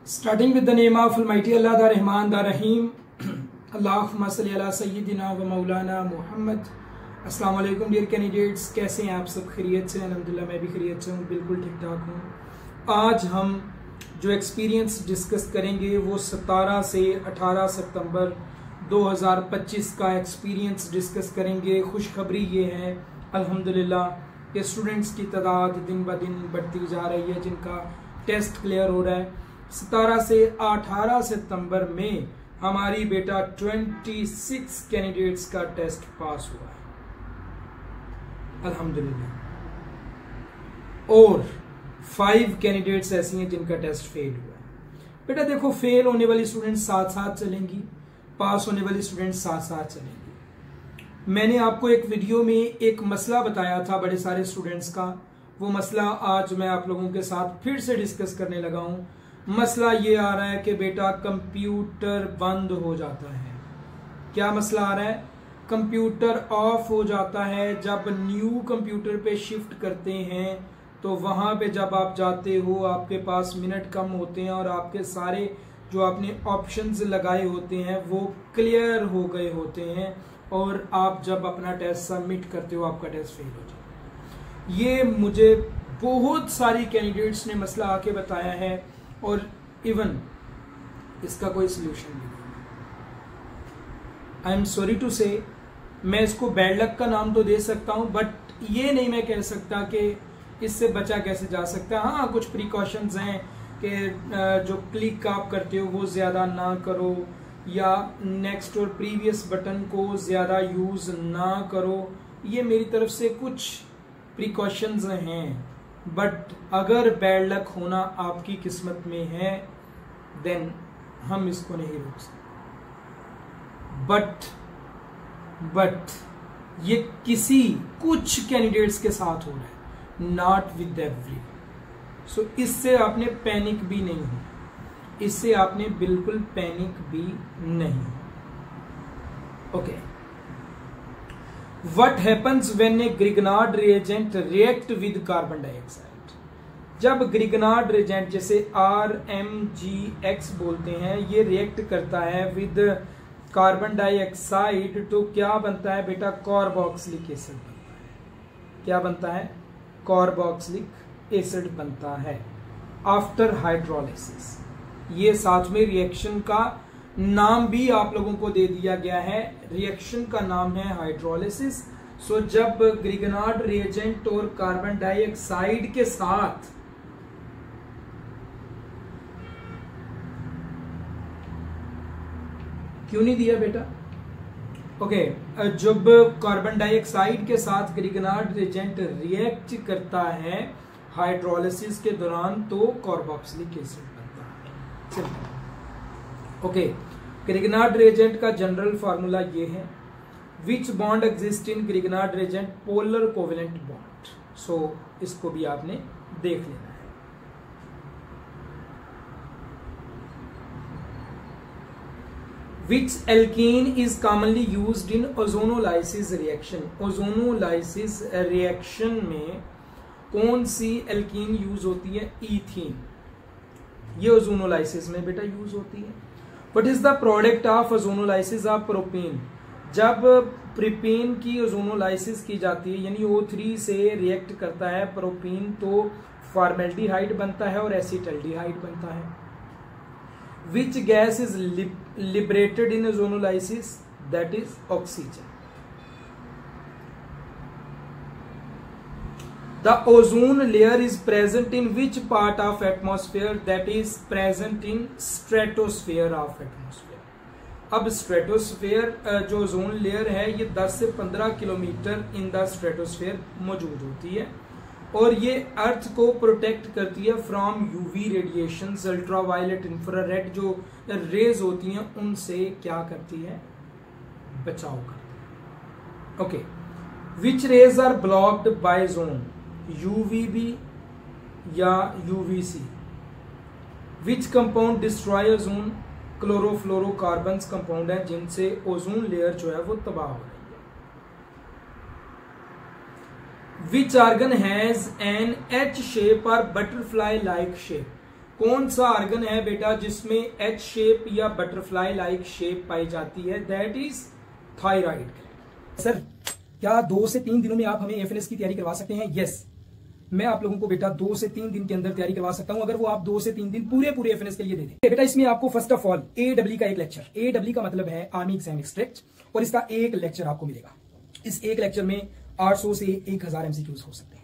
Starting with the name of Almighty Allah, the Rahman, the Rahim. Allahumma salli ala sayyidina wa maulana Muhammad. अस्सलाम वालेकुम dear candidates, कैसे हैं आप सब? खैरियत से? अल्हम्दुलिल्लाह मैं भी खैरियत से हूँ, बिल्कुल ठीक ठाक हूँ। आज हम जो एक्सपीरियंस डिस्कस करेंगे वो 17 से 18 सितंबर 2025 का एक्सपीरियंस डिस्कस करेंगे। खुशखबरी ये है अल्हम्दुलिल्लाह कि स्टूडेंट्स की तादाद दिन ब दिन बढ़ती जा रही है जिनका टेस्ट क्लियर हो रहा है। 17 से 18 सितंबर में हमारी बेटा 26 कैंडिडेट्स का टेस्ट पास हुआ है अल्हम्दुलिल्लाह, और 5 कैंडिडेट्स ऐसी हैं जिनका टेस्ट फेल हुआ है। बेटा देखो, फेल होने वाली स्टूडेंट साथ साथ चलेंगी, पास होने वाली स्टूडेंट साथ साथ चलेंगी। मैंने आपको एक वीडियो में एक मसला बताया था बड़े सारे स्टूडेंट्स का, वो मसला आज मैं आप लोगों के साथ फिर से डिस्कस करने लगा हूं। मसला ये आ रहा है कि बेटा कंप्यूटर बंद हो जाता है। क्या मसला आ रहा है? कंप्यूटर ऑफ हो जाता है। जब न्यू कंप्यूटर पे शिफ्ट करते हैं तो वहां पे जब आप जाते हो आपके पास मिनट कम होते हैं और आपके सारे जो आपने ऑप्शंस लगाए होते हैं वो क्लियर हो गए होते हैं, और आप जब अपना टेस्ट सबमिट करते हो आपका टेस्ट फेल हो जाता है। ये मुझे बहुत सारी कैंडिडेट्स ने मसला आके बताया है और इवन इसका कोई सोल्यूशन नहीं। आई एम सॉरी टू से, मैं इसको बैड लक का नाम तो दे सकता हूं, बट ये नहीं मैं कह सकता कि इससे बचा कैसे जा सकता है। हाँ, कुछ प्रिकॉशंस हैं कि जो क्लिक आप करते हो वो ज्यादा ना करो, या नेक्स्ट और प्रीवियस बटन को ज्यादा यूज ना करो। ये मेरी तरफ से कुछ प्रिकॉशंस हैं, बट अगर बैड लक होना आपकी किस्मत में है देन हम इसको नहीं रोक सकते। बट ये कुछ कैंडिडेट्स के साथ हो रहा है, नॉट विद एवरी। सो इससे आपने पैनिक भी नहीं हो, इससे आपने बिल्कुल पैनिक भी नहीं। Okay, what happens when A Grignard reagent react with carbon dioxide? जब ग्रिगनार्ड रिएजेंट, जैसे RMgX बोलते हैं, ये रिएक्ट करता है विद कार्बन डाइऑक्साइड तो क्या बनता है बेटा? कार्बोक्सिलिक एसिड बनता है। क्या बनता है? कार्बोक्सिलिक एसिड बनता है आफ्टर हाइड्रोलिसिस। ये साथ में रिएक्शन का नाम भी आप लोगों को दे दिया गया है, रिएक्शन का नाम है हाइड्रोलिसिस। सो जब ग्रिगनार्ड रिएजेंट और कार्बन डाइऑक्साइड के साथ क्यों नहीं दिया बेटा? ओके, जब कार्बन डाइऑक्साइड के साथ ग्रिगनार्ड रिएजेंट रिएक्ट करता है हाइड्रोलिसिस के दौरान तो कार्बोक्सिलिक एसिड बनता है। सिंपल। ओके, ग्रिगनार्ड रिएजेंट का जनरल फार्मूला ये है, which bond exist in Grignard reagent? Polar covalent bond. So इसको भी आपने देख लेना है। Which alkene is commonly used in ozonolysis reaction? Ozonolysis reaction में कौन सी एल्कीन यूज होती है? ईथीन। ये ओजोनोलाइसिस में बेटा यूज होती है। What is the product of ozonolysis of propane? जब प्रोपेन की ओजोनोलाइसिस की जाती है यानी O3 से रिएक्ट करता है प्रोपेन तो फॉर्मेल्डिहाइड बनता है और एसिटल्डिहाइड बनता है। Which gas is liberated in ozonolysis? That is oxygen. The ozone layer is present in which part of atmosphere? That is present in stratosphere of atmosphere. अब स्ट्रेटोस्फेयर जो ओजोन लेयर है ये 10 से 15 किलोमीटर इन द स्ट्रेटोस्फेयर मौजूद होती है, और ये अर्थ को प्रोटेक्ट करती है from UV radiation, ultraviolet, infrared जो रेज होती हैं उनसे क्या करती है? बचाव करती है। Okay, which rays are blocked by zone? UVB या UVC? Which compound destroy ozone? Chlorofluorocarbons compound है जिनसे ओजोन लेयर जो है वो तबाह हो रही है। Which organ has an H shape or butterfly like shape? कौन सा आर्गन है बेटा जिसमें एच शेप या बटरफ्लाई लाइक शेप पाई जाती है? That is thyroid. सर क्या 2 से 3 दिनों में आप हमें एफएनएस की तैयारी करवा सकते हैं? यस, मैं आप लोगों को बेटा 2 से 3 दिन के अंदर तैयारी करवा सकता हूं, अगर वो आप 2 से 3 दिन पूरे एफएनएस के लिए दे दें। बेटा इसमें आपको फर्स्ट ऑफ ऑल एडब्ल्यू का एक लेक्चर, एडब्ल्यू का मतलब है आर्मी एग्जाम एक्सट्रैक्ट, और इसका एक लेक्चर आपको मिलेगा। इस एक लेक्चर में 800 से 1000 एमसीक्यूज हो सकते हैं।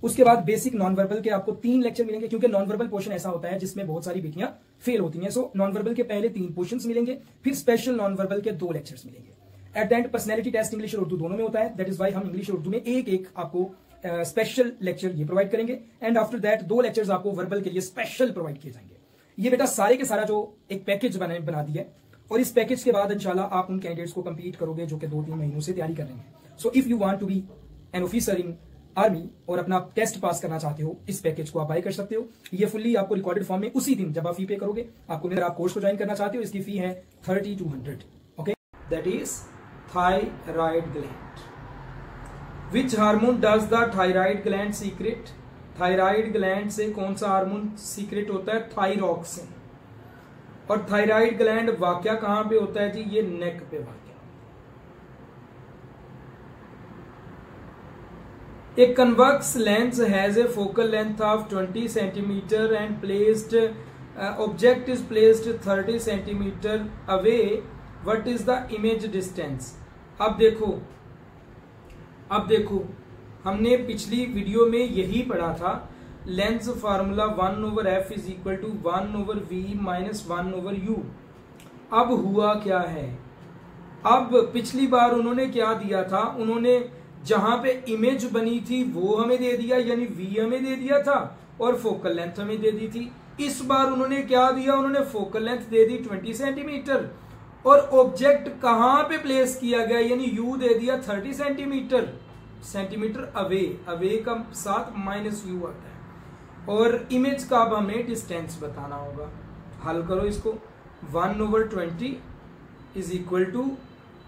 उसके बाद बेसिक नॉन वर्बल के आपको 3 लेक्चर मिलेंगे, क्योंकि नॉन वर्बल पोर्शन ऐसा होता है जिसमें बहुत सारी बेटियां फेल होती हैं। सो नॉन वर्बल के पहले 3 पोर्शंस मिलेंगे, फिर स्पेशल नॉन वर्बल के 2 लेक्चर्स मिलेंगे। At the end personality test English और उर्दू दोनों में होता है। दैट इज वाई हम इंग्लिश और उर्दू में एक आपको स्पेशल लेक्चर ये प्रोवाइड करेंगे, एंड आफ्टर दैट 2 लेक्चर्स आपको वर्बल के लिए स्पेशल प्रोवाइड किए जाएंगे। ये बेटा सारे के सारा जो एक पैकेज बना दिया है, और इस पैकेज के बाद इंशाल्लाह आप उन कैंडिडेट्स को कंप्लीट करोगे जो कि 2-3 महीनों से तैयारी कर रहे हैं। So if you want to be an officer in army और अपना टेस्ट पास करना चाहते हो, इस पैकेज को आप बाय कर सकते हो। ये फुल्ली आपको रिकॉर्डेड फॉर्म में उसी दिन जब आप फी पे करोगे आपको मिलेगा। आप कोर्स को ज्वाइन करना चाहते हो, इसकी फी है 3200। Okay, that is thyroid gland. Which hormone does the thyroid gland secret? Thyroid gland से कौन सा हार्मोन सीक्रेट होता है? थायरॉक्सिन। और थायराइड ग्लैंड वाक्या कहां पे होता है जी? ये नेक पे वाक्या। A convex lens has a focal length of 20 centimeter and object is placed 30 centimeter away. What is the image distance? अब देखो हमने पिछली वीडियो में यही पढ़ा था, lens formula 1/f is equal to 1/v minus 1/u। अब हुआ क्या है? अब पिछली बार उन्होंने क्या दिया था? उन्होंने जहां पे इमेज बनी थी वो हमें दे दिया, यानी v हमें दे दिया था, और फोकल लेंथ हमें दे दी थी। इस बार उन्होंने क्या दिया? उन्होंने फोकल लेंथ दे दी 20 सेंटीमीटर, और ऑब्जेक्ट कहां पे प्लेस किया गया, यानी u दे दिया 30 सेंटीमीटर अवे का साथ माइनस u आता है, और इमेज का अब हमें डिस्टेंस बताना होगा। हल करो इसको। 1/20 इज इक्वल टू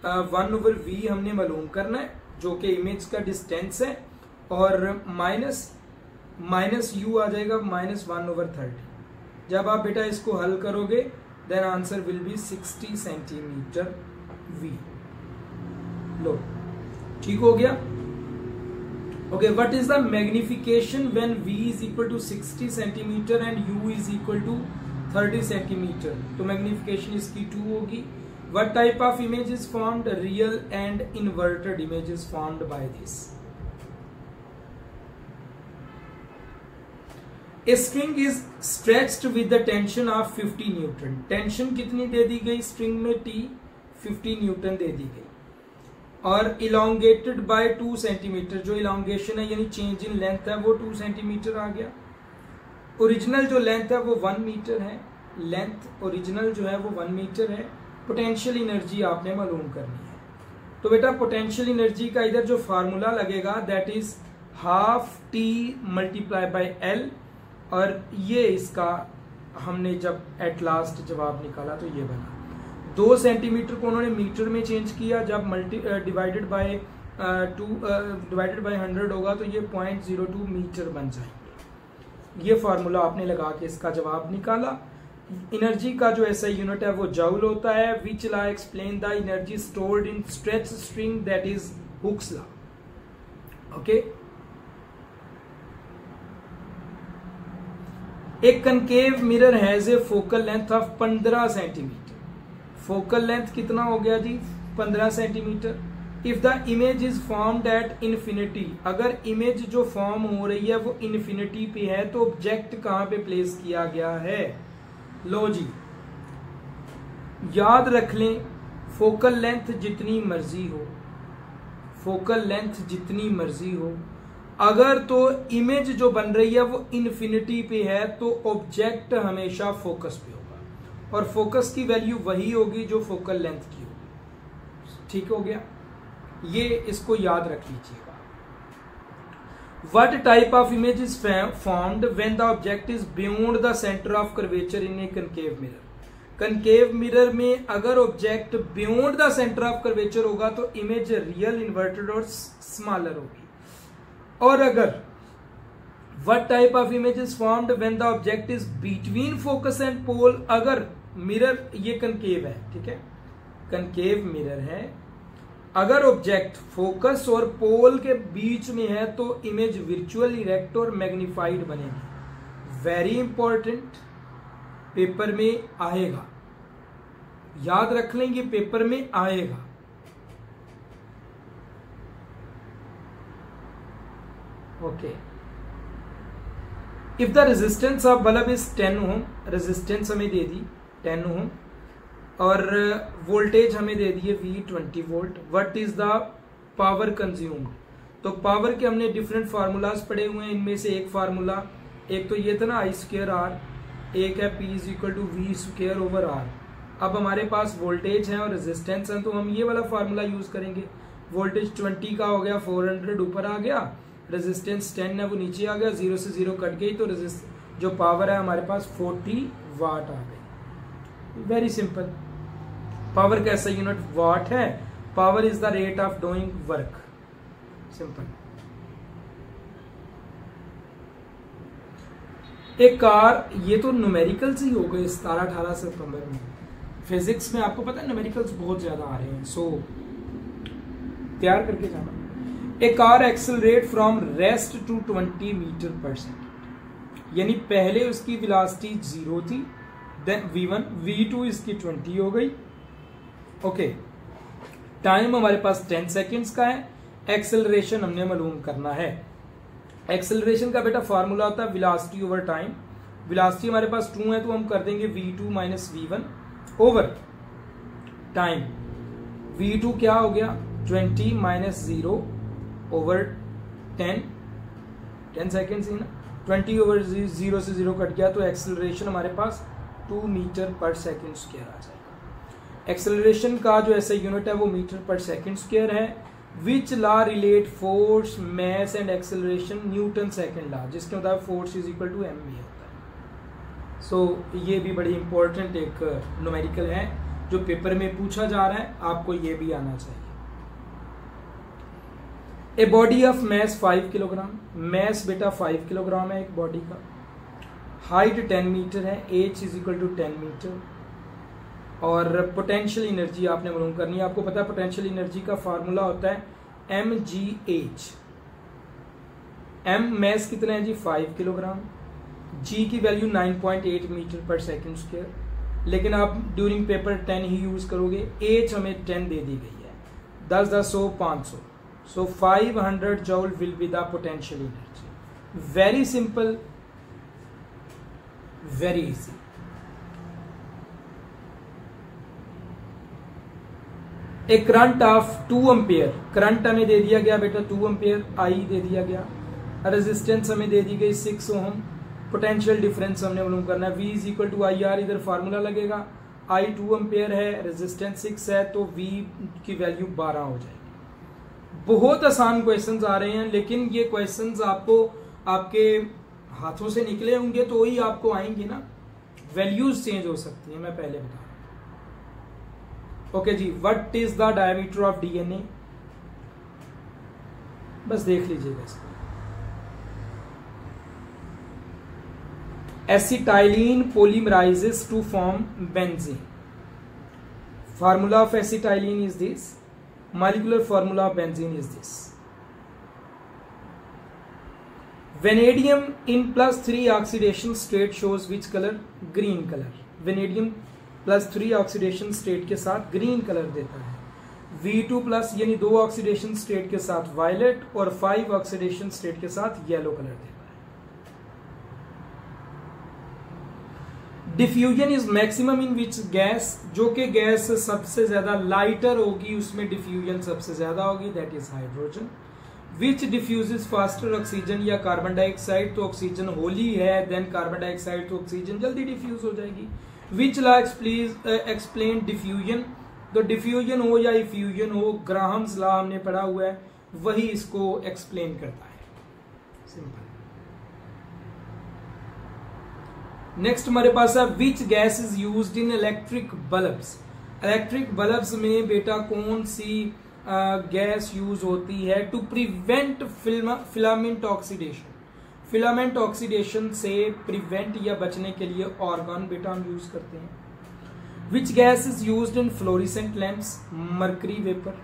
1/v हमने मालूम करना है, जो कि इमेज का डिस्टेंस है, और माइनस u आ जाएगा -1/30। जब आप बेटा इसको हल करोगे then answer will be 60 centimetre v। लो, ठीक हो गया। Okay, what is the magnification when v is equal to 60 centimetre and u is equal to 30 centimetre? तो मैग्निफिकेशन इसकी 2 होगी। What type of image is formed? Real and inverted image is formed by this. A string is stretched with the tension of 50 Newton. Tension कितनी दे दी गई string में? T 50 Newton दे दी गई, और elongated by 2 centimetre. जो elongation है यानी change in length है वो 2 सेंटीमीटर आ गया। ओरिजिनल जो लेंथ है वो 1 मीटर है, लेंथ ओरिजिनल जो है वो 1 मीटर है। पोटेंशियल एनर्जी आपने मालूम करनी है, तो बेटा पोटेंशियल एनर्जी का इधर जो फार्मूला लगेगा that is half T multiply by L, और ये इसका हमने जब एट लास्ट जवाब निकाला तो ये बना 2 सेंटीमीटर को उन्होंने मीटर में चेंज किया, जब डिवाइडेड बाय 100 होगा तो ये 0.02 मीटर बन जाएंगे। ये फार्मूला आपने लगा के इसका जवाब निकाला। एनर्जी का जो ऐसा यूनिट है वो जूल होता है। Which law explain the energy stored in stretch string? That is Hooke's law. Okay, एक concave mirror has a focal length of 15 centimetre. Focal length कितना हो गया जी? 15 centimetre. If the image is formed at infinity, अगर image जो form हो रही है वो इन्फिनिटी पे है तो ऑब्जेक्ट कहां पे प्लेस किया गया है? लो जी, याद रख लें, फोकल लेंथ जितनी मर्जी हो, फोकल लेंथ जितनी मर्जी हो, अगर तो इमेज जो बन रही है वो इन्फिनिटी पे है तो ऑब्जेक्ट हमेशा फोकस पे होगा, और फोकस की वैल्यू वही होगी जो फोकल लेंथ की होगी। ठीक हो गया, ये इसको याद रख लीजिएगा। What type of image is formed when the object is beyond the center of curvature in a concave mirror? concave mirror में अगर object beyond the center of curvature होगा तो इमेज रियल, इन्वर्टेड और स्मॉलर होगी, और अगर what type of image is formed when the object is between focus and pole. अगर mirror ये कनकेव है, ठीक है, कनकेव मिरर है, अगर ऑब्जेक्ट फोकस और पोल के बीच में है तो इमेज वर्चुअल इरेक्ट और मैग्निफाइड बनेगी। वेरी इंपॉर्टेंट, पेपर में आएगा, याद रख लेंगे, पेपर में आएगा। Okay, if the resistance of bulb is 10 ohm, resistance हमें दे दी 10 ओम और वोल्टेज हमें दे दिए V20 volt. What is the power consumed. तो पावर के हमने डिफरेंट फार्मूलाज पढ़े हुए हैं, इनमें से एक फार्मूला, एक तो ये था ना I²R, एक है P = V²/R। अब हमारे पास वोल्टेज है और रेजिस्टेंस है तो हम ये वाला फार्मूला यूज करेंगे। वोल्टेज 20 का हो गया, 400 ऊपर आ गया, रेजिस्टेंस 10 है वो नीचे आ गया, 0 से 0 कट गई तो जो पावर है हमारे पास 40 वाट आ गई। Very simple. पावर का ऐसा यूनिट वाट है, power is the rate of doing work, simple. एक कार, ये तो न्यूमेरिकल्स ही हो गए 17-18 सितंबर में। फिजिक्स में आपको पता है न्यूमेरिकल्स बहुत ज्यादा आ रहे हैं, सो तैयार करके जाना। A car accelerate from rest to 20 metre per second, यानी पहले उसकी वेलोसिटी 0 थी, देन V1, V2 इसकी 20 हो गई। ओके, टाइम हमारे पास 10 सेकेंड्स का है, एक्सेलरेशन हमने मालूम करना है। एक्सेलरेशन का बेटा फार्मूला होता है वेलोसिटी ओवर टाइम। वेलोसिटी हमारे पास 2 है तो हम कर देंगे V2 - V1 over time. V2 क्या हो गया, 20 - 0 ओवर 10 सेकेंड्स ही ना, 20 ओवर 0 से 0 कट गया तो एक्सेलरेशन हमारे पास 2 मीटर पर सेकेंड स्क्वायर आ जाएगा। एक्सेलरेशन का जो ऐसा यूनिट है वो मीटर पर सेकेंड स्क्वायर है। Which law relate force, mass and acceleration, Newton second law, जिसके मुताबिक force is equal to mv होता है। सो ये भी बड़ी इंपॉर्टेंट एक न्यूमेरिकल है जो पेपर में पूछा जा रहा है, आपको ये भी आना चाहिए। A body of mass 5 kilogram, mass बेटा 5 किलोग्राम है एक बॉडी का, हाइट 10 मीटर है, h is equal to 10 metre और पोटेंशियल एनर्जी आपने मालूम करनी है। आपको पता है पोटेंशियल एनर्जी का फार्मूला होता है mgh। m मैस कितना है जी, 5 किलोग्राम, g की value 9.8 metre per second square, लेकिन आप ड्यूरिंग पेपर 10 ही यूज करोगे। h हमें 10 दे दी गई है, 10 10 100 500, सो 500 joule will be the potential energy. Very simple, very easy. A current of 2 ampere, current हमें दे दिया गया बेटा 2 एम्पियर, I दे दिया गया, रेजिस्टेंस हमें दे दी गई 6 ओम, पोटेंशियल डिफरेंस हमने मालूम करना है, V is equal to IR, इधर फार्मूला लगेगा, I 2 एम्पियर है, रेजिस्टेंस 6 है तो V की वैल्यू 12 हो जाएगी। बहुत आसान क्वेश्चंस आ रहे हैं, लेकिन ये क्वेश्चंस आपको आपके हाथों से निकले होंगे तो ही आपको आएंगे ना, वैल्यूज चेंज हो सकती है, मैं पहले बता। ओके जी, what is the diameter of DNA, बस देख लीजिएगा इसको। Acetylene polymerises to form benzene. Formula of acetylene is this, molecular formula of benzene is this. Vanadium in +3 oxidation state shows which colour, green colour. Vanadium +3 oxidation state के साथ green colour देता है। V2+ यानी 2 oxidation state के साथ violet और 5 oxidation state के साथ येलो कलर देता है। Diffusion is maximum in which gas, जो कि गैस सबसे ज्यादा लाइटर होगी उसमें डिफ्यूजन सबसे ज्यादा होगी, that is hydrogen. Which diffuses faster, oxygen या कार्बन डाइऑक्साइड, तो ऑक्सीजन होली है, देन कार्बन डाइऑक्साइड तो ऑक्सीजन जल्दी डिफ्यूज हो जाएगी। विच लॉ एक्सप्लेन डिफ्यूजन, तो डिफ्यूजन हो या इफ्यूजन हो, ग्राहम्स लॉ हमने पढ़ा हुआ है, वही इसको एक्सप्लेन करता है, सिंपल। नेक्स्ट हमारे पास है which gas is used in electric bulbs. Electric bulbs में बेटा कौन सी गैस यूज होती है to prevent filament oxidation. Filament oxidation से प्रिवेंट या बचने के लिए ऑर्गन बेटा हम यूज करते हैं। Which gas is used in fluorescent lamps? Mercury vapour.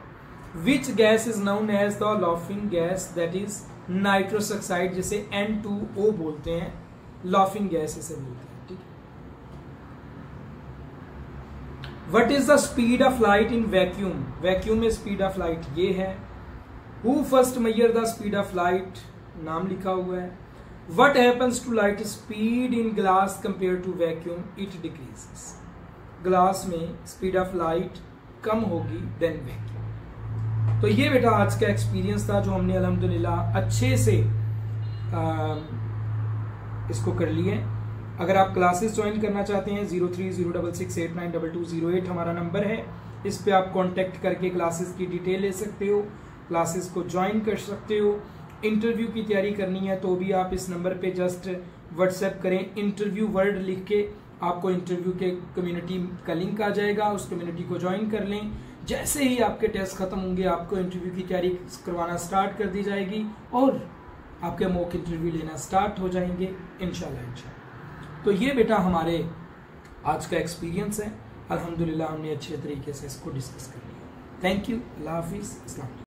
Which gas is known as the laughing gas? That is nitrous oxide, जिसे N2O बोलते हैं, लाफिंग गैस इसे बोलते हैं। ठीक है। What is the speed of light in vacuum? Vacuum में speed of light ये है। Who first measure the speed of light? नाम लिखा हुआ है। What happens to light speed in glass compare to vacuum? It decreases. Glass में speed of light कम होगी देन वैक्यूम। तो ये बेटा आज का एक्सपीरियंस था जो हमने अल्हम्दुलिल्लाह अच्छे से इसको कर लिए। अगर आप क्लासेस ज्वाइन करना चाहते हैं 0306689220 हमारा नंबर है, इस पे आप कांटेक्ट करके क्लासेस की डिटेल ले सकते हो, क्लासेस को ज्वाइन कर सकते हो। इंटरव्यू की तैयारी करनी है तो भी आप इस नंबर पे जस्ट व्हाट्सएप करें, इंटरव्यू वर्ड लिख के आपको इंटरव्यू के कम्युनिटी का लिंक आ जाएगा, उस कम्युनिटी को ज्वाइन कर लें। जैसे ही आपके टेस्ट खत्म होंगे आपको इंटरव्यू की तैयारी करवाना स्टार्ट कर दी जाएगी और आपके मॉक इंटरव्यू लेना स्टार्ट हो जाएंगे इंशाल्लाह। तो ये बेटा हमारे आज का एक्सपीरियंस है। अल्हम्दुलिल्लाह हमने अच्छे तरीके से इसको डिस्कस कर लिया। Thank you. अल्लाह हाफिज़। अस्सलाम वालेकुम।